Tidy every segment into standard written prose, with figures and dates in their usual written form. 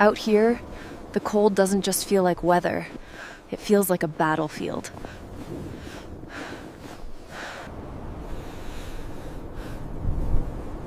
Out here, the cold doesn't just feel like weather. It feels like a battlefield.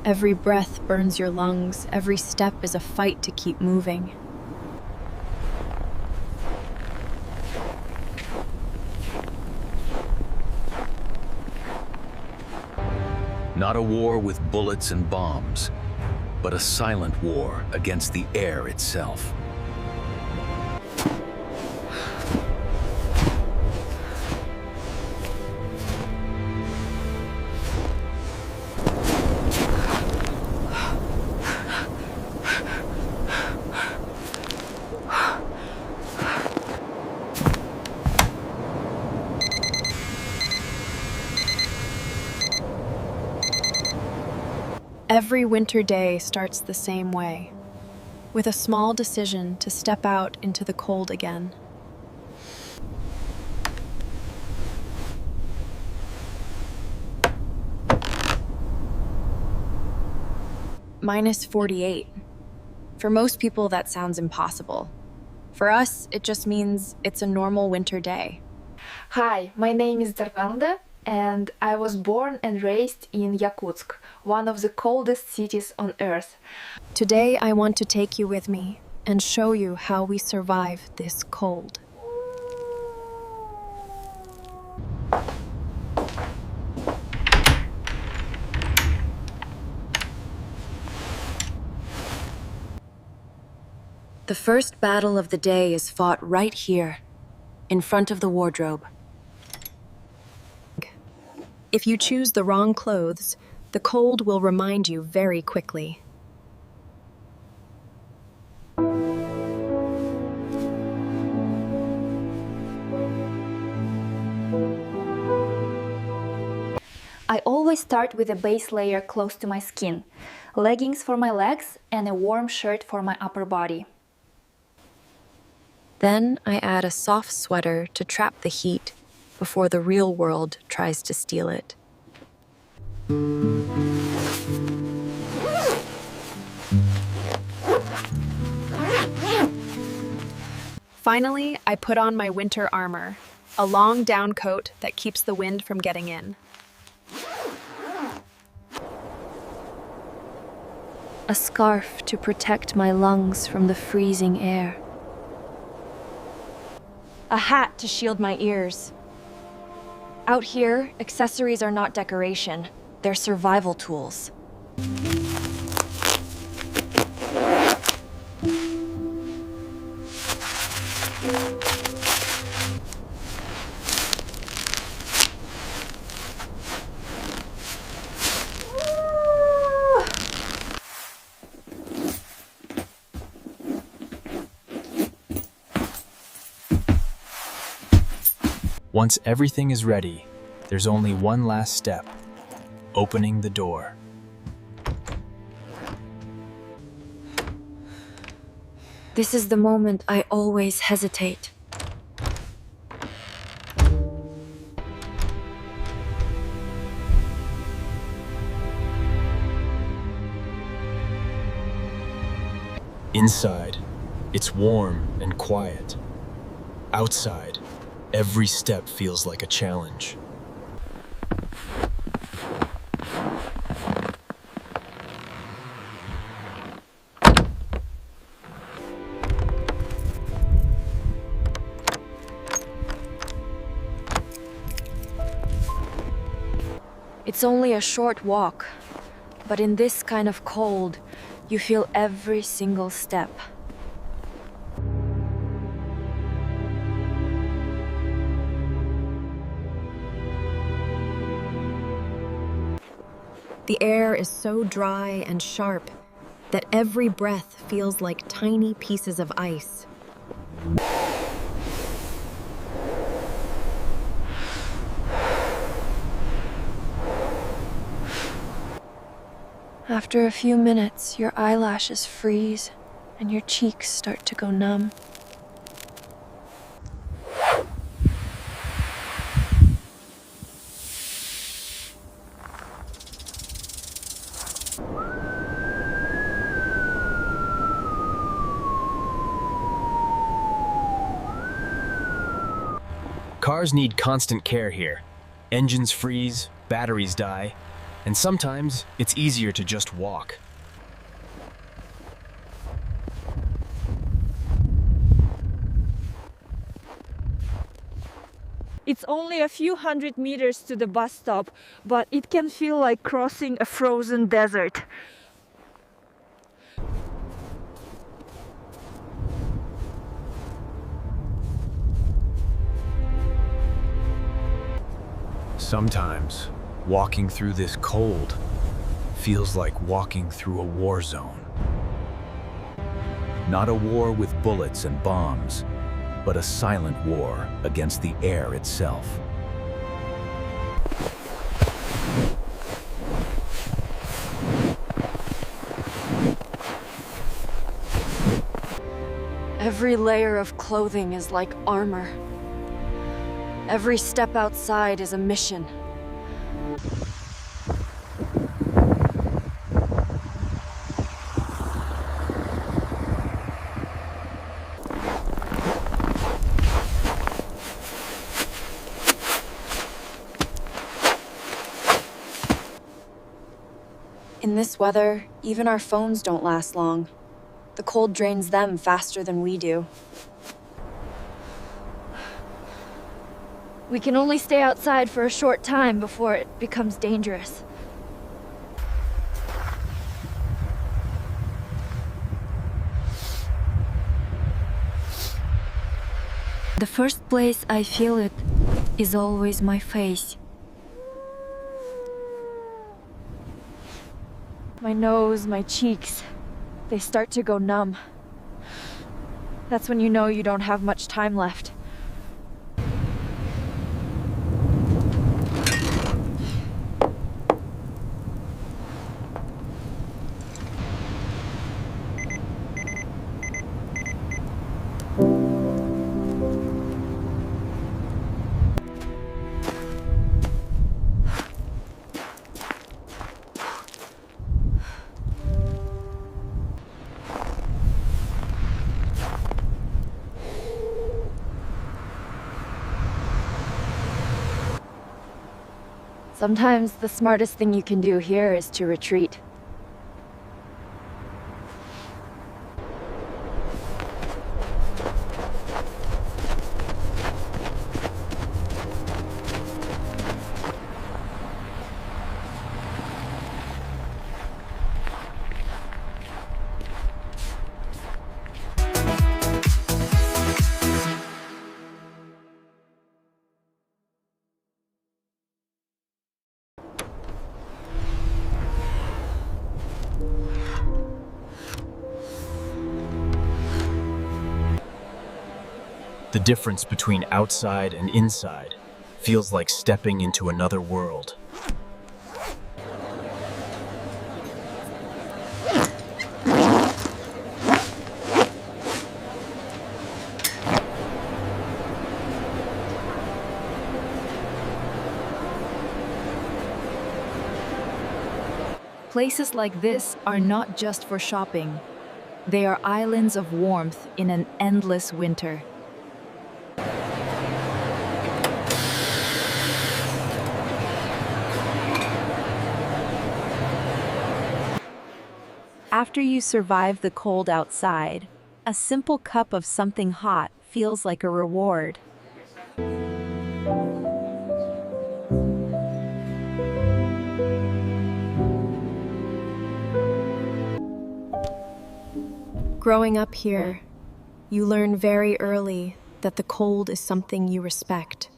Every breath burns your lungs. Every step is a fight to keep moving. Not a war with bullets and bombs, but a silent war against the air itself. Every winter day starts the same way, with a small decision to step out into the cold again. Minus 48. For most people, that sounds impossible. For us, it just means it's a normal winter day. Hi, my name is Darganda, and I was born and raised in Yakutsk, one of the coldest cities on earth. Today, I want to take you with me and show you how we survive this cold. The first battle of the day is fought right here, in front of the wardrobe. If you choose the wrong clothes, the cold will remind you very quickly. I always start with a base layer close to my skin, leggings for my legs and a warm shirt for my upper body. Then I add a soft sweater to trap the heat before the real world tries to steal it. Finally, I put on my winter armor, a long down coat that keeps the wind from getting in. A scarf to protect my lungs from the freezing air. A hat to shield my ears. Out here, accessories are not decoration, they're survival tools. Once everything is ready, there's only one last step: opening the door. This is the moment I always hesitate. Inside, it's warm and quiet. Outside, every step feels like a challenge. It's only a short walk, but in this kind of cold, you feel every single step. The air is so dry and sharp that every breath feels like tiny pieces of ice. After a few minutes, your eyelashes freeze and your cheeks start to go numb. Cars need constant care here. Engines freeze, batteries die, and sometimes it's easier to just walk. It's only a few hundred meters to the bus stop, but it can feel like crossing a frozen desert. Sometimes, walking through this cold feels like walking through a war zone. Not a war with bullets and bombs, but a silent war against the air itself. Every layer of clothing is like armor. Every step outside is a mission. In this weather, even our phones don't last long. The cold drains them faster than we do. We can only stay outside for a short time before it becomes dangerous. The first place I feel it is always my face. My nose, my cheeks, they start to go numb. That's when you know you don't have much time left. Sometimes the smartest thing you can do here is to retreat. The difference between outside and inside feels like stepping into another world. Places like this are not just for shopping. They are islands of warmth in an endless winter. After you survive the cold outside, a simple cup of something hot feels like a reward. Growing up here, you learn very early that the cold is something you respect.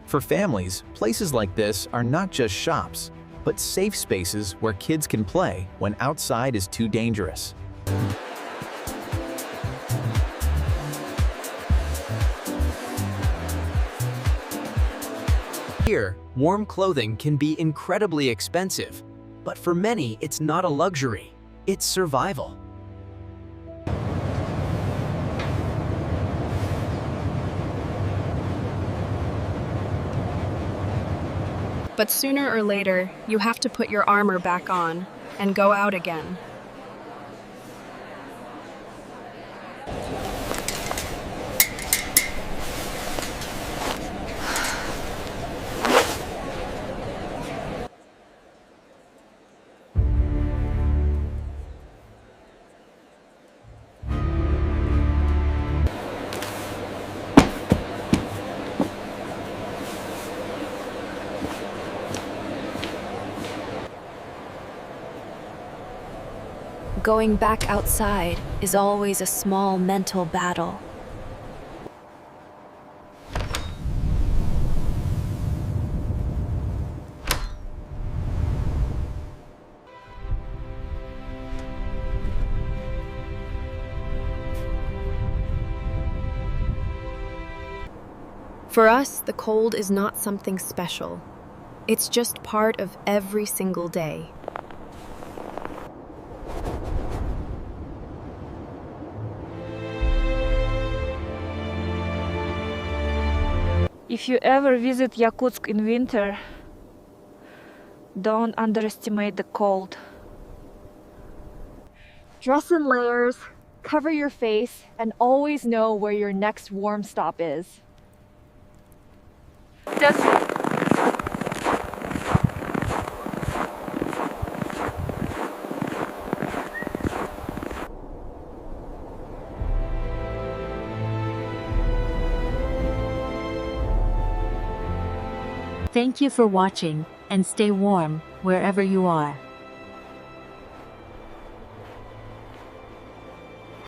For families, places like this are not just shops, but safe spaces where kids can play when outside is too dangerous. Here, warm clothing can be incredibly expensive, but for many, it's not a luxury, it's survival. But sooner or later, you have to put your armor back on and go out again. Going back outside is always a small mental battle. For us, the cold is not something special. It's just part of every single day. If you ever visit Yakutsk in winter, don't underestimate the cold. Dress in layers, cover your face, and always know where your next warm stop is. Thank you for watching, and stay warm wherever you are.